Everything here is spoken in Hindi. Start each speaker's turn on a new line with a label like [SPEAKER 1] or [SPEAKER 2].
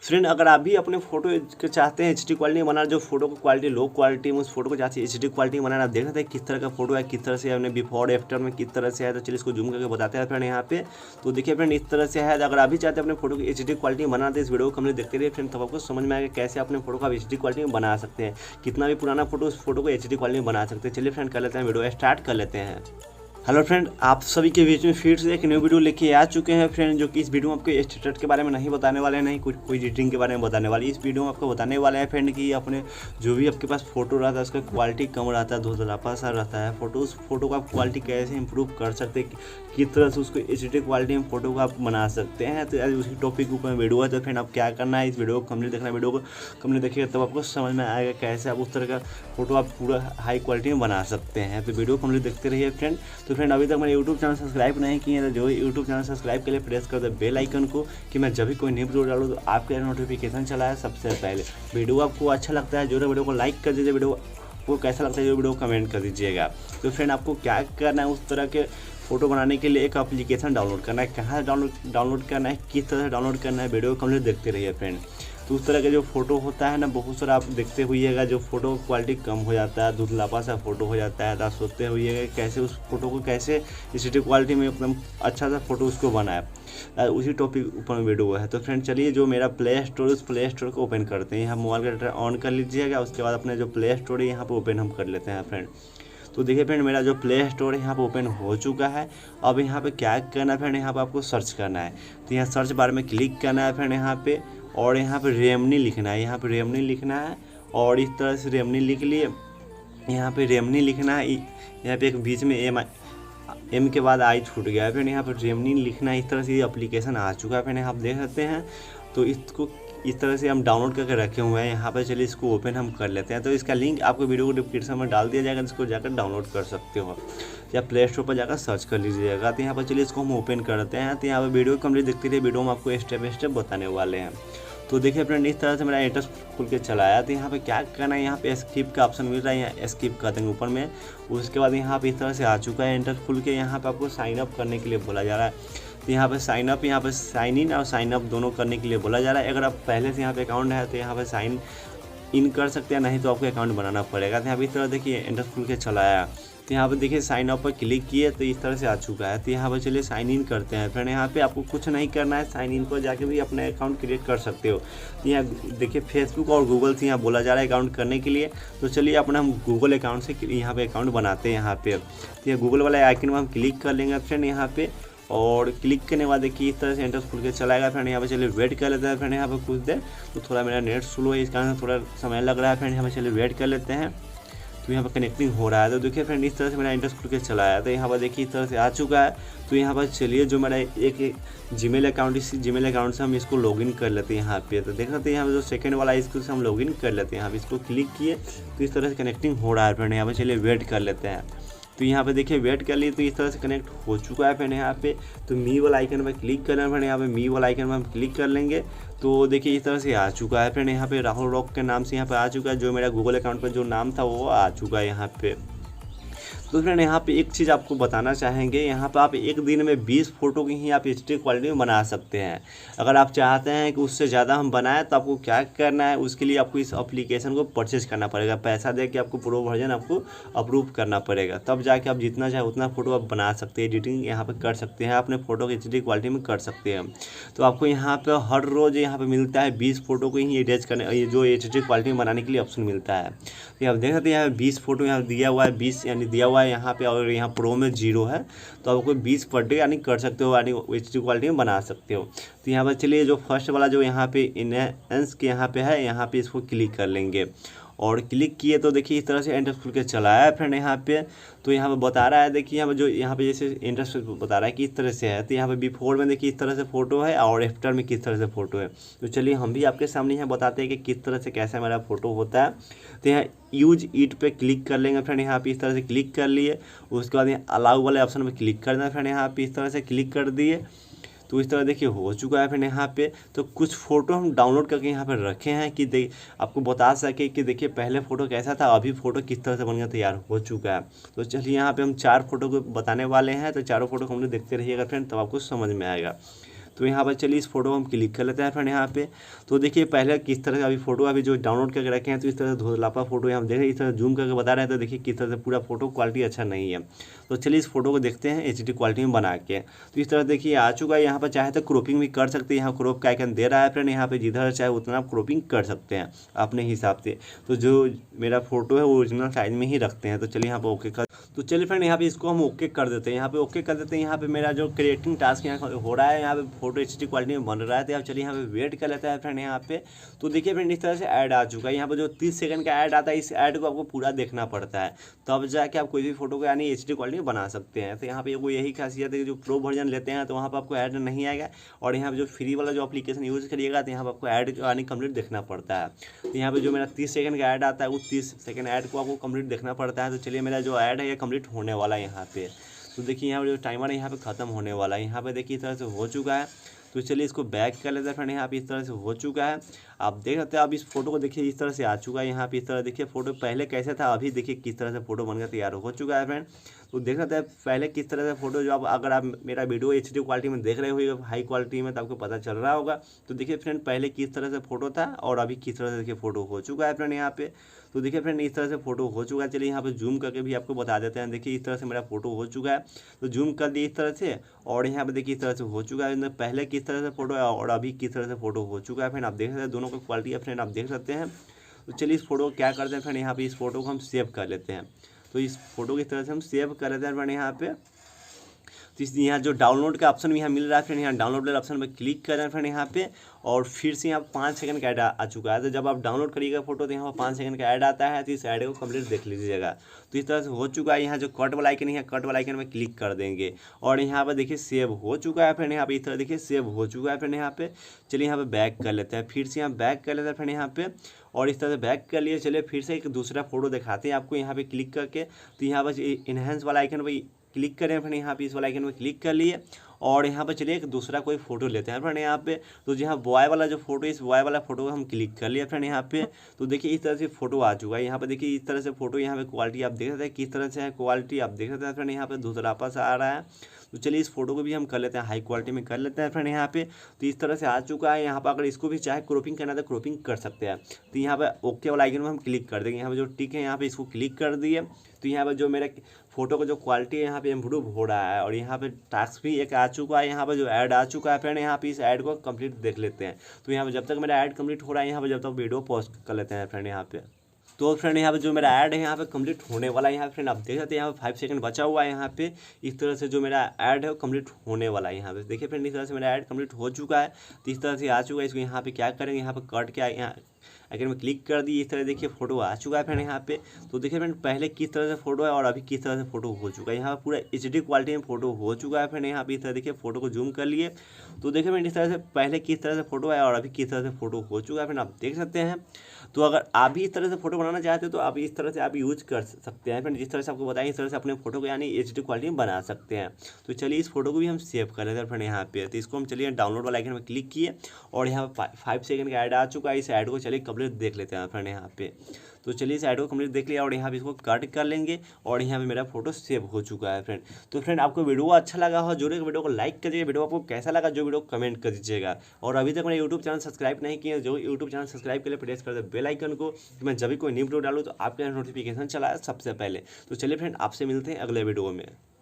[SPEAKER 1] फ्रेंड अगर आप भी अपने फोटो के चाहते हैं एचडी क्वालिटी में बनाना, जो फोटो की क्वालिटी लो क्वालिटी में उस फोटो को चाहते हैं एचडी क्वालिटी में बनाना, देख सकते हैं किस तरह का फोटो है, किस तरह से हमने बिफोर आफ्टर में किस तरह से है। तो चलिए इसको जूम करके बताते हैं फ्रेंड यहाँ पे। तो देखिए फ्रेंड इस तरह से है। अगर आप भी चाहते हैं अपने फोटो की एचडी क्वालिटी में बनाते, इस वीडियो को हमने देखते रहिए फ्रेंड, तब आपको समझ में आएगा कैसे अपने फोटो को आप एचडी क्वालिटी में बना सकते हैं। कितना भी पुराना फोटो उस फोटो को एचडी क्वालिटी में बना सकते हैं। चलिए फ्रेंड कर लेते हैं, वीडियो स्टार्ट कर लेते हैं। हेलो फ्रेंड, आप सभी के बीच में फिर से एक न्यू वीडियो लेके आ चुके हैं फ्रेंड, जो कि इस वीडियो में आपको स्टेटस के बारे में नहीं बताने वाले हैं, नहीं कुछ कोई एडिटिंग के बारे में बताने वाले। इस वीडियो में आपको बताने वाले हैं फ्रेंड कि अपने जो भी आपके पास फोटो रहता है उसका क्वालिटी कम रहता है, धुंधलापा सा रहता है फोटो, उस फोटो का आप क्वालिटी कैसे इंप्रूव कर सकते हैं, किस तरह से उसको एचडी क्वालिटी में फोटो को आप बना सकते हैं। तो आज उसी टॉपिक के ऊपर वीडियो है। तो फ्रेंड आप क्या करना है, इस वीडियो को कंप्लीट देखना है। वीडियो को कंप्लीट देखिएगा तब आपको समझ में आएगा कैसे आप उस तरह का फोटो आप पूरा हाई क्वालिटी में बना सकते हैं। तो वीडियो कंप्लीट देखते रहिए फ्रेंड। तो फ्रेंड अभी तक मैंने यूट्यूब चैनल सब्सक्राइब नहीं किए हैं तो जो यूट्यूब चैनल सब्सक्राइब के लिए प्रेस कर दे बेल आइकन को, कि मैं जब भी कोई न्यू वीडियो डालूँ तो आपके नोटिफिकेशन चला है सबसे पहले। वीडियो आपको अच्छा लगता है जो वीडियो को लाइक कर दीजिए, वीडियो को कैसा लगता है जो वीडियो को कमेंट कर दीजिएगा। तो फ्रेंड आपको क्या करना है, उस तरह के फोटो बनाने के लिए एक एप्लीकेशन डाउनलोड करना है। कहाँ डाउनलोड करना है, किस तरह से डाउनलोड करना है, वीडियो को कंप्लीट देखते रहिए फ्रेंड। तो उस तरह का जो फोटो होता है ना, बहुत सारा आप देखते हुईएगा जो फोटो क्वालिटी कम हो जाता है, धुंधलापा सा फोटो हो जाता है। तो आप सोचते हुईएगा कैसे उस फोटो को कैसे एचडी क्वालिटी में एकदम अच्छा सा फोटो उसको बनाए, उसी टॉपिक ऊपर वीडियो है। तो फ्रेंड चलिए जो मेरा प्ले स्टोर, उस प्ले स्टोर को ओपन करते हैं। यहाँ मोबाइल का डाटा ऑन कर लीजिएगा, उसके बाद अपने जो प्ले स्टोर है यहाँ पर ओपन हम कर लेते हैं फ्रेंड। तो देखिए फ्रेंड मेरा जो प्ले स्टोर है यहाँ पे ओपन हो चुका है। अब यहाँ पे क्या करना है फ्रेंड, यहाँ पे आपको सर्च करना है। तो यहाँ सर्च बार में क्लिक करना है फ्रेंड यहाँ पे, और यहाँ पे रेमनी लिखना है। यहाँ पे रेमनी लिखना है और इस तरह से रेमनी लिख लिए। यहाँ पे रेमनी लिखना है, यहाँ पे एक बीच में एम के बाद आई छूट गया है। फिर यहाँ पर रेमनी लिखना है। इस तरह से ये एप्लीकेशन आ चुका है। फिर आप देख सकते हैं। तो इसको इस तरह से हम डाउनलोड करके रखे हुए हैं यहाँ पर। चलिए इसको ओपन हम कर लेते हैं। तो इसका लिंक आपको वीडियो को डिस्क्रिप्शन में डाल दिया जाएगा, इसको जाकर डाउनलोड कर सकते हो या प्ले स्टोर पर जाकर सर्च कर लीजिएगा। तो यहाँ पर चलिए इसको हम ओपन करते हैं। तो यहाँ पर वीडियो कंप्लीट देखते रहिए, वीडियो में आपको स्टेप बाय स्टेप बताने वाले हैं। तो देखिए फ्रेंड इस तरह से मेरा एड्रेस खुल के चलाया। तो यहाँ पे क्या करना है, यहाँ पे स्किप का ऑप्शन मिल रहा है, यहाँ स्किप कर देंगे ऊपर में। उसके बाद यहाँ पे इस तरह से आ चुका है एंटर खुल के। यहाँ पे आपको साइन अप करने के लिए बोला जा रहा है। तो यहाँ पे साइन अप, यहाँ पे साइन इन और साइन अप दोनों करने के लिए बोला जा रहा है। अगर आप पहले से यहाँ पे अकाउंट है तो यहाँ पे साइन इन कर सकते हैं, नहीं तो आपको अकाउंट बनाना पड़ेगा। तो यहाँ पे इस तरह देखिए एंटर खुल के चलाया। तो यहाँ पे देखिए साइन अप पर क्लिक किए तो इस तरह से आ चुका है। तो यहाँ पर चलिए साइन इन करते हैं फ्रेंड। यहाँ पे आपको कुछ नहीं करना है, साइन इन पर जाके भी अपना अकाउंट क्रिएट कर सकते हो। तो यहाँ देखिए फेसबुक और गूगल से यहाँ बोला जा रहा है अकाउंट करने के लिए। तो चलिए अपना हम गूगल अकाउंट से यहाँ पे अकाउंट बनाते हैं यहाँ पे। तो यहाँ गूगल वाले आइकन में हम क्लिक कर लेंगे फ्रेंड यहाँ पे, और क्लिक करने के बाद देखिए इस तरह से एंटर खुल के चलाएगा फ्रेंड। यहाँ पे चलिए वेट कर लेते हैं फ्रेंड यहाँ पे कुछ देर। तो थोड़ा मेरा नेट स्लो है, इस कारण थोड़ा समय लग रहा है फ्रेंड। यहाँ पे चलिए वेट कर लेते हैं। तो यहाँ पर कनेक्टिंग हो रहा है। तो देखिए फ्रेंड इस तरह से मेरा इंटरेस्ट खुल के चलाया। तो यहाँ पर देखिए इस तरह से आ चुका है। तो यहाँ पर चलिए जो मेरा एक जीमेल अकाउंट, इस जीमेल अकाउंट से हम इसको लॉगिन कर लेते हैं यहाँ पे। तो देख सकते हैं यहाँ पे जो सेकंड वाला है इसको से हम लॉगिन कर लेते हैं। यहाँ पे इसको क्लिक किए तो इस तरह से कनेक्टिंग हो रहा है फ्रेंड। यहाँ पर चलिए वेट कर लेते हैं। तो यहाँ पे देखिए वेट कर लिए तो इस तरह से कनेक्ट हो चुका है फ्रेंड यहाँ पे। तो मी वाला आइकन पर क्लिक करना है फ्रेंड। यहाँ पे मी वाला आइकन पर हम क्लिक कर लेंगे। तो देखिए इस तरह से आ चुका है फ्रेंड। यहाँ पे राहुल रॉक के नाम से यहाँ पे आ चुका है, जो मेरा गूगल अकाउंट पर जो नाम था वो आ चुका है यहाँ पे। तो फ्रेंड यहाँ पे एक चीज़ आपको बताना चाहेंगे, यहाँ पे आप एक दिन में 20 फोटो की ही आप एचडी क्वालिटी में बना सकते हैं। अगर आप चाहते हैं कि उससे ज़्यादा हम बनाएं तो आपको क्या करना है, उसके लिए आपको इस एप्लीकेशन को परचेज करना पड़ेगा। पैसा दे के आपको प्रो वर्जन आपको अप्रूव करना पड़ेगा, तब जाके आप जितना चाहे उतना फ़ोटो आप बना सकते हैं, एडिटिंग यहाँ पर कर सकते हैं, अपने फ़ोटो की एचडी क्वालिटी में कर सकते हैं। तो आपको यहाँ पर हर रोज़ यहाँ पर मिलता है 20 फोटो को ही एडिट करने, ये जो एचडी क्वालिटी में बनाने के लिए ऑप्शन मिलता है। तो आप देख सकते हैं यहाँ 20 फोटो यहाँ दिया हुआ है, 20 यानी दिया हुआ है यहाँ पे, और यहाँ प्रो में 0 है। तो आपको 20 पर डे यानी कर सकते हो, यानी एचडी क्वालिटी में बना सकते हो। तो यहाँ पर चलिए जो फर्स्ट वाला जो यहाँ पे इनहेंस के यहाँ पे है, यहाँ पे इसको क्लिक कर लेंगे। और क्लिक किए तो देखिए इस तरह से एंटर खुल के चला है फ्रेंड यहाँ पे। तो यहाँ पे बता रहा है, देखिए यहाँ पे जो यहाँ पे जैसे इंटरेस्ट बता रहा है कि इस तरह से है। तो यहाँ पे बिफोर में देखिए इस तरह से फ़ोटो है और आफ्टर में किस तरह से फ़ोटो है। तो चलिए हम भी आपके सामने यहाँ बताते हैं कि किस तरह से कैसा मेरा फ़ोटो होता है। तो यहाँ यूज इट पे क्लिक कर लेंगे फ्रेंड। यहाँ पे इस तरह से क्लिक कर लिए। उसके बाद यहाँ अलाउ वाले ऑप्शन में क्लिक कर देना फ्रेंड। यहाँ पे इस तरह से क्लिक कर दिए तो इस तरह देखिए हो चुका है फ्रेंड यहाँ पे। तो कुछ फ़ोटो हम डाउनलोड करके यहाँ पर रखे हैं कि आपको बता सके कि देखिए पहले फ़ोटो कैसा था, अभी फ़ोटो किस तरह से बन गया तैयार हो चुका है। तो चलिए यहाँ पे हम 4 फोटो को बताने वाले हैं। तो चारों फोटो को हम लोग देखते रहिएगा फ्रेंड, तब आपको समझ में आएगा। तो यहाँ पर चलिए इस फोटो को हम क्लिक कर लेते हैं फ्रेंड यहाँ पे। तो देखिए पहले किस तरह से अभी फोटो अभी जो डाउनलोड करके रखे हैं, तो इस तरह से धुंधलापा फोटो यहाँ देख रहे हैं, इस तरह जूम करके बता रहे हैं, तो देखिए किस तरह से पूरा फोटो क्वालिटी अच्छा नहीं है। तो चलिए इस फोटो को देखते हैं HD क्वालिटी में बना के। तो इस तरह देखिए आ चुका है। यहाँ पर चाहे तो क्रॉपिंग भी कर सकते हैं, यहाँ क्रॉप का आइकन दे रहा है फ्रेंड, यहाँ पे जिधर चाहे उतना आप क्रॉपिंग कर सकते हैं अपने हिसाब से। तो जो मेरा फोटो है वो ओरिजिनल साइज में ही रखते हैं। तो चलिए यहाँ पर ओके कर, तो चलिए फ्रेंड यहाँ पे इसको हम ओके कर देते हैं, यहाँ पे ओके कर देते हैं। यहाँ पे मेरा जो क्रिएटिंग टास्क यहाँ हो रहा है, यहाँ पे फोटो HD क्वालिटी में बन रहा है। तो अब चलिए यहाँ पे वेट कर लेते हैं फ्रेंड यहाँ पे। तो देखिए फ्रेंड इस तरह से ऐड आ चुका है। यहाँ पे जो 30 सेकंड का ऐड आता है, इस ऐड को आपको पूरा देखना पड़ता है, तब जाके आप कोई भी फोटो को यानी HD क्वालिटी में बना सकते हैं। तो यहाँ पे वो यही खासियत है कि जो प्रो वर्जन लेते हैं तो वहाँ पर आपको ऐड नहीं आएगा, और यहाँ पे जो फ्री वाला जो एप्लीकेशन यूज़ करिएगा तो यहाँ पर आपको ऐड यानी कंप्लीट देखना पड़ता है। तो यहाँ पे जो मेरा 30 सेकंड का ऐड आता है, उस 30 सेकंड ऐड को आपको कंप्लीट देखना पड़ता है। तो चलिए मेरा जो ऐड है ये कंप्लीट होने वाला है यहाँ पे। तो देखिए यहाँ पे जो टाइमर है यहाँ पे ख़त्म होने वाला है। यहाँ पे देखिए इस तरह से हो चुका है। तो चलिए इसको बैक कर लेते हैं फ्रेंड। यहाँ पे इस तरह से हो चुका है, आप देख सकते हैं। अब इस फोटो को देखिए इस तरह से आ चुका है। यहाँ पे इस तरह देखिए फोटो पहले कैसे था, अभी देखिए किस तरह से फोटो बनकर तैयार हो चुका है फ्रेंड। तो देख सकते हैं पहले किस तरह से फोटो, जो आप अगर आप मेरा वीडियो HD क्वालिटी में देख रहे हो हाई क्वालिटी में, तो आपको पता चल रहा होगा। तो देखिए फ्रेंड पहले किस तरह से फोटो था और अभी किस तरह से देखिए फोटो हो चुका है फ्रेंड यहाँ पे। तो देखिए फ्रेंड इस तरह से फोटो हो चुका है। चलिए यहाँ पे जूम करके भी आपको बता देते हैं। देखिए इस तरह से मेरा फोटो हो चुका है। तो जूम कर दिए इस तरह से, और यहाँ पे देखिए इस तरह से हो चुका है। पहले किस तरह से फोटो है और अभी किस तरह से फोटो हो चुका है फ्रेंड, आप देख सकते हैं। दोनों का क्वालिटी है फ्रेंड, आप देख सकते हैं। तो चलिए इस फोटो को क्या करते हैं फ्रेंड, यहाँ पे इस फोटो को हम सेव कर लेते हैं। तो इस फोटो की तरह से हम सेव कर लेते हैं फ्रेंड यहाँ पे। तो इस यहाँ जो डाउनलोड का ऑप्शन भी यहाँ मिल रहा है फ्रेंड, यहाँ डाउनलोड वाले ऑप्शन पर क्लिक कर रहे हैं फ्रेंड यहाँ पे, और फिर से यहाँ 5 सेकंड का ऐड आ चुका है। तो जब आप डाउनलोड करिएगा फोटो तो यहाँ पर 5 सेकंड का ऐड आता है। तो इस ऐड को कंप्लीट देख लीजिएगा। तो इस तरह से हो चुका है। यहाँ जो कट वाला आइकन है, कट वाला आइकन में क्लिक कर देंगे, और यहाँ पर देखिए सेव हो चुका है फ्रेंड। यहाँ पे इस तरह देखिए सेव हो चुका है फ्रेंड यहाँ पे। चलिए यहाँ पे बैक कर लेते हैं, फिर से यहाँ बैक कर लेते हैं फ्रेंड यहाँ पे, और इस तरह से बैक कर लिए। चलिए फिर से एक दूसरा फोटो दिखाते हैं आपको यहाँ पे क्लिक करके। तो यहाँ पर इनहेंस वाला आइकन पर क्लिक करें फ्रेंड, यहाँ पे इस वाला आइकन में क्लिक कर लिए, और यहाँ पे चलिए एक दूसरा कोई फोटो लेते हैं फ्रेंड यहाँ पे। तो यहाँ बॉय वाला जो फोटो, इस बॉय वाला फोटो को हम क्लिक कर लिया फ्रेंड यहाँ पे। तो देखिए इस तरह से फोटो आ चुका है। यहाँ पे देखिए इस तरह से फोटो, यहाँ पे क्वालिटी आप देख सकते हैं किस तरह से है, क्वालिटी आप देख सकते हैं फ्रेंड यहाँ पे धुंधलापा सा आ रहा है। तो चलिए इस फोटो को भी हम कर लेते हैं, हाई क्वालिटी में कर लेते हैं फ्रेंड यहाँ पे। तो इस तरह से आ चुका है। यहाँ पर अगर इसको भी चाहे क्रॉपिंग करना तो क्रॉपिंग कर सकते हैं। तो यहाँ पे ओके वाला आइकन में हम क्लिक कर देंगे। यहाँ पे जो टिक है यहाँ पे इसको क्लिक कर दिए। तो यहाँ पे जो मेरे फोटो का जो क्वालिटी है यहाँ पे इम्प्रूव हो रहा है, और यहाँ पे टास्क भी एक आ चुका है। यहाँ पे जो ऐड आ चुका है फ्रेंड, यहाँ पे इस ऐड को कंप्लीट देख लेते हैं। तो यहाँ पे जब तक मेरा ऐड कंप्लीट हो रहा है, यहाँ पे जब तक वीडियो पॉज कर लेते हैं फ्रेंड यहाँ पे। तो फ्रेंड यहाँ पे जो मेरा ऐड है यहाँ पे कंप्लीट होने वाला है। यहाँ पे फ्रेंड आप देख सकते हैं यहाँ पे 5 सेकंड बचा हुआ है। यहाँ पे इस तरह से जो मेरा ऐड है वो कंप्लीट होने वाला है। यहाँ पे देखिए फ्रेंड इस तरह से मेरा ऐड कंप्लीट हो चुका है। तो इस तरह से आ चुका है। इसको यहाँ पे क्या करेंगे, यहाँ पे कट के यहाँ आइकन में क्लिक कर दी। इस तरह देखिए फोटो आ चुका है फ्रेंड यहाँ पे। तो देखिए फ्रेंड पहले किस तरह से फोटो है और अभी किस तरह से फोटो हो चुका है। यहाँ पे पूरा HD क्वालिटी में फोटो हो चुका है फ्रेंड यहाँ पे। इस तरह देखिए फोटो को जूम कर लिए। तो देखिए फ्रेंड इस तरह से पहले किस तरह से फोटो है और अभी किस तरह से फोटो हो चुका है फ्रेंड, आप देख सकते हैं। तो अगर आप भी इस तरह से फोटो बनाना चाहते हो तो आप इस तरह से आप यूज कर सकते हैं फ्रेंड। जिस तरह से आपको बताया इस तरह से अपने फोटो को यानी HD क्वालिटी में बना सकते हैं। तो चलिए इस फोटो को भी हम सेव कर लेते हैं फ्रेंड यहाँ पे। तो इसको हम चलिए डाउनलोड वाला आइकन में क्लिक किए, और यहाँ पे 5 सेकंड का ऐड आ चुका है। इस ऐड को चलिए कंप्लीट देख लेते हैं फ्रेंड यहाँ पे। तो चलिए इस ऐड को कंप्लीट देख लिया, और यहाँ पे इसको कट कर लेंगे, और यहाँ पे मेरा फोटो सेव हो चुका है फ्रेंड। तो फ्रेंड आपको वीडियो अच्छा लगा हो जरूर वीडियो को लाइक करिए। वीडियो आपको कैसा लगा जो वीडियो कमेंट कर दीजिएगा, और अभी तक मेरा यूट्यूब चैनल सब्सक्राइब नहीं किया जो यूट्यूब चैनल सब्सक्राइब के लिए प्रेस कर दे बेल आइकन को, कि मैं जब भी कोई न्यू वीडियो डालूँ तो आपके नोटिफिकेशन चला सबसे पहले। तो चलिए फ्रेंड आपसे मिलते हैं अगले वीडियो में।